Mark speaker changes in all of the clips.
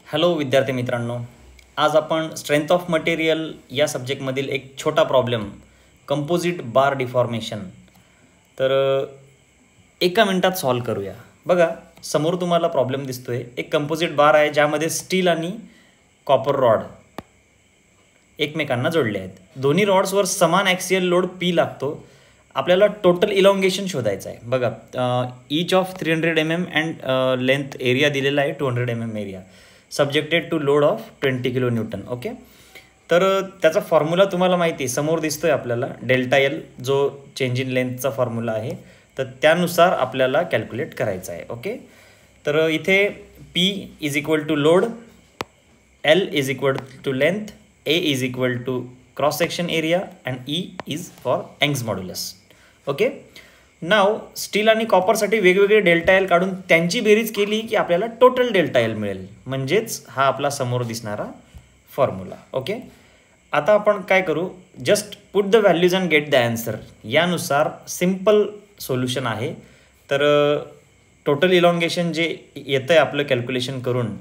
Speaker 1: Hello विद्यार्थी मित्रांनो, आज आपण स्ट्रेंथ ऑफ मटेरियल या सब्जेक्टमधील एक छोटा प्रॉब्लेम कंपोजिट बार डिफॉर्मेशन तर एका मिनिटात सॉल्व करूया। बघा, समोर तुम्हाला प्रॉब्लेम दिसतोय। एक कंपोजिट बार आहे ज्यामध्ये स्टील आणि कॉपर रॉड एकमेकांना जोडले आहेत। दोन्ही रॉड्सवर समान ॲक्सियल लोड P लागतो। आपल्याला टोटल इलॉंगेशन शोधायचं आहे। बघा, each of 300 mm and length area दिलेला आहे 200 mm area subjected to load of 20 kilo newton. Okay, तर त्याचा फॉर्म्युला तुम्हाला माहिती आहे, समोर दिसतोय आपल्याला डेल्टा एल, जो चेंज इन लेंथचा फॉर्म्युला आहे। तर त्यानुसार आपल्याला कॅल्क्युलेट करायचं आहे। ओके, तर इथे P is equal to load, L is equal to length, A is equal to cross section area and E is for Young's modulus. Okay, now steel आणि कॉपरसाठी वेगवेगळे डेल्टा एल काढून त्यांची बेरीज केली की आपल्याला टोटल डेल्टा एल मिळेल, म्हणजेच हा आपला समोर दिसणारा फॉर्म्युला। ओके, आता आपण काय करू, just put the values and get the answer. यानुसार सिम्पल सोल्युशन आहे। तर टोटल इलॉंगेशन जे येतं आहे आपलं कॅल्क्युलेशन करून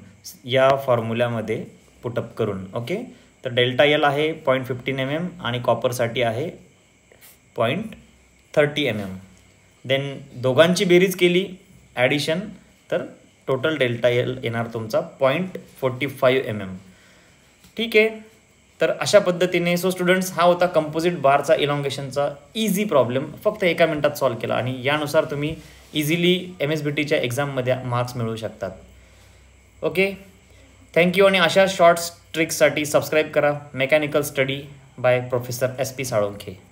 Speaker 1: या फॉर्म्युल्यामध्ये पुटअप करून। ओके, तर डेल्टा एल आहे 0.15 mm आणि कॉपरसाठी आहे 0.30 mm। देन दोघांची बेरीज केली ॲडिशन, तर टोटल डेल्टा एल येणार तुमचा 0.45 mm। ठीक आहे, तर अशा पद्धतीने स्टुडंट्स हा होता कंपोजिट बारचा इलॉंगेशनचा इझी प्रॉब्लेम, फक्त एका मिनिटात सॉल्व केला आणि यानुसार तुम्ही इझिली MSBTच्या एक्झाममध्ये मार्क्स मिळवू शकतात। Okay, thank you. आणि अशा शॉर्ट्स ट्रिक्ससाठी सबस्क्राईब करा mechanical study by professor SP Salunkhe.